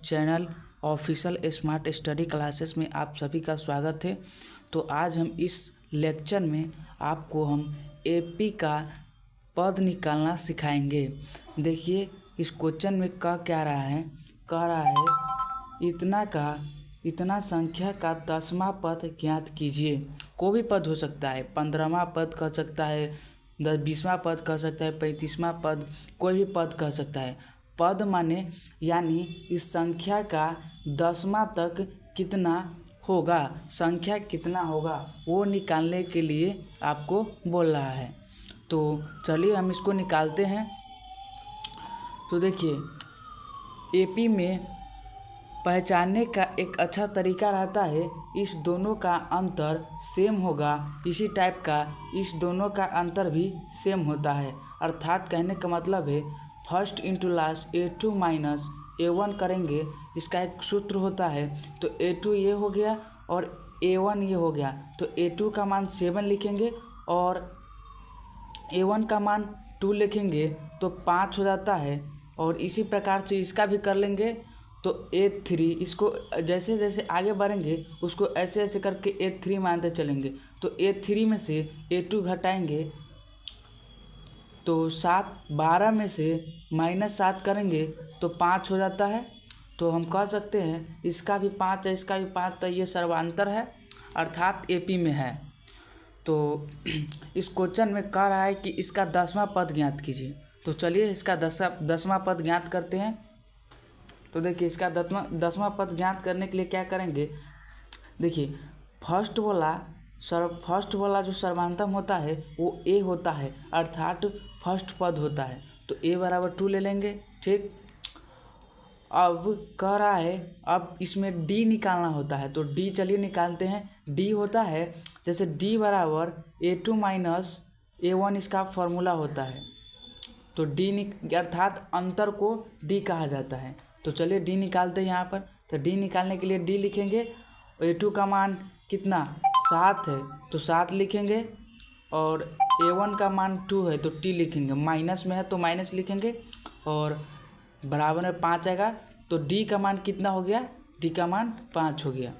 Channel official smart study classes में आप सभी का स्वागत है। तो आज हम इस लेक्चर में आपको हम एपी का पद निकालना सिखाएंगे। देखिए इस क्वेश्चन में कह रहा है इतना संख्या का 10वां पद ज्ञात कीजिए। कोई भी पद हो सकता है, 15वां पद कह सकता है, 20वां पद कह सकता है, 35वां पद, कोई भी पद कह सकता है। पद माने यानी इस संख्या का 10वां तक कितना होगा, संख्या कितना होगा वो निकालने के लिए आपको बोल रहा है। तो चलिए हम इसको निकालते हैं। तो देखिए एपी में पहचानने का एक अच्छा तरीका रहता है, इस दोनों का अंतर सेम होगा, इसी टाइप का इस दोनों का अंतर भी सेम होता है। अर्थात कहने का मतलब है first into last A2 minus A1 करेंगे, इसका एक सूत्र होता है। तो A2 ये हो गया और A1 ये हो गया। तो A2 का मान 7 लिखेंगे और A1 का मान 2 लिखेंगे तो 5 हो जाता है। और इसी प्रकार से इसका भी कर लेंगे तो A3, इसको जैसे जैसे आगे बढ़ेंगे उसको ऐसे ऐसे करके A3 मानते चलेंगे। तो A3 में से A2 घटाएंगे तो 7, 12 में से -7 करेंगे तो 5 हो जाता है। तो हम कह सकते हैं इसका भी 5 है, इसका भी 5, तो ये सर्वांतर है अर्थात एपी में है। तो इस क्वेश्चन में कह रहा है कि इसका 10वां पद ज्ञात कीजिए। तो चलिए इसका 10वां पद ज्ञात करते हैं। तो देखिए इसका 10वां पद ज्ञात करने के लिए क्या करेंगे, देखिए फर्स्ट वाला जो सर्वांतम होता है वो ए होता है, अर्थात फर्स्ट पद होता है। तो ए बराबर 2 ले लेंगे, ठीक। अब कह रहा है अब इसमें डी निकालना होता है, तो डी चलिए निकालते हैं। डी होता है जैसे डी बराबर A2 माइनस A1, इसका फॉर्मूला होता है। तो डी अर्थात अंतर को डी कहा जाता है। तो चलिए डी निकालते हैं यहाँ पर। तो डी निकालने के लिए डी लिखेंगे, A2 का मान कितना 7 है तो 7 लिखेंगे और A1 का मान 2 है तो टी लिखेंगे, माइनस में है तो माइनस लिखेंगे और बराबर में 5 आएगा। तो डी का मान कितना हो गया, डी का मान 5 हो गया।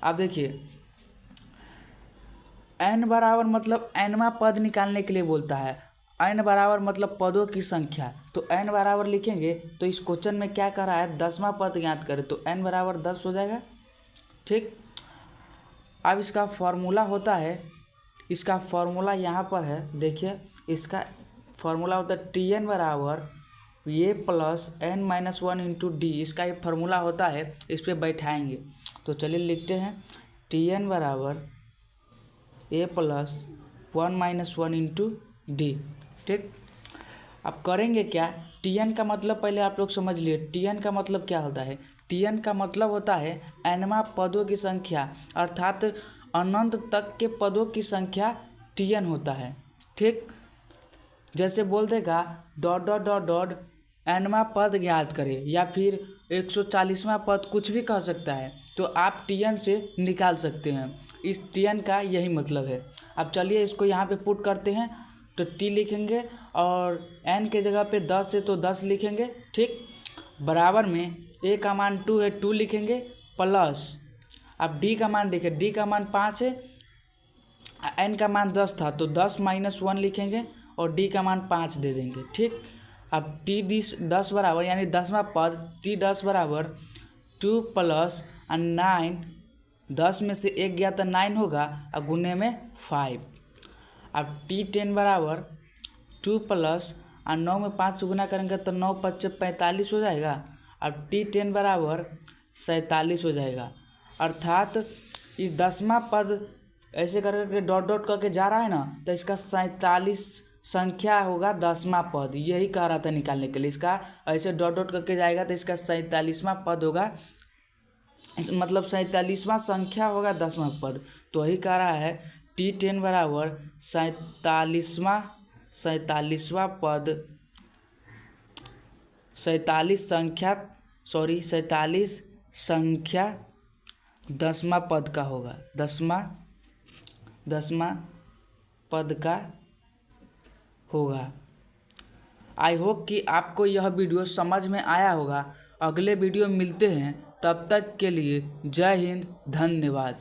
अब देखिए n बराबर मतलब nवां पद निकालने के लिए बोलता है। n बराबर मतलब पदों की संख्या, तो n बराबर लिखेंगे। तो इस क्वेश्चन में क्या कर रहा है 10वां पद ज्ञात करें, तो n बराबर 10 हो जाएगा, ठीक। अब इसका फॉर्मूला होता है, इसका फॉर्मूला यहाँ पर है, देखिए इसका फॉर्मूला होता है Tn बराबर a plus n-1 into D, इसका ये फार्मूला होता है, इस पर बैठाएंगे। तो चलिए लिखते हैं Tn बराबर a प्लस 1-1 इंटू डी, ठीक। अब करेंगे क्या, Tn का मतलब पहले आप लोग समझ लिए। Tn का मतलब क्या होता है, Tn का मतलब होता है nवां पदों की संख्या, अर्थात अनंत तक के पदों की संख्या Tn होता है, ठीक। जैसे बोल देगा डॉट डॉट डॉट डॉट nवां पद ज्ञात करें या फिर 140वां पद, कुछ भी कह सकता है, तो आप Tn से निकाल सकते हैं। इस Tn का यही मतलब है। अब चलिए इसको यहाँ पे पुट करते हैं। तो t लिखेंगे और n के जगह पे 10 है तो 10 लिखेंगे, ठीक। बराबर में a का मान 2 है 2 लिखेंगे प्लस, अब d का मान देखें, d का मान 5 है, n का मान 10 था तो 10 माइनस 1 लिखेंगे और d का मान 5 दे देंगे, ठीक। अब t 10 बराबर यानी 10वां पद t 10 बराबर 2 प्लस 9, 10 में से 1 गया तो 9 होगा और गुने में 5। अब t 10 बराबर 2 प्लस 9 में 5 से गुना करेंगे तो 9 × 5 = 45 हो जाएगा। अब t 10 बराबर 47 हो जाएगा। अर्थात इस 10वां पद ऐसे करके डॉट डॉट करके जा रहा है ना, तो इसका 47 संख्या होगा 10वां पद, यही कह रहा था निकालने के लिए। इसका ऐसे डॉट डॉट करके जाएगा तो इसका 47वां पद होगा, मतलब 47वां संख्या होगा 10वां पद। तो वही कह रहा है T10 बराबर 47वां पद, 47 संख्या 10वां पद का होगा, 10वां पद का होगा। आई होप कि आपको यह वीडियो समझ में आया होगा। अगले वीडियो में मिलते हैं, तब तक के लिए जय हिंद, धन्यवाद।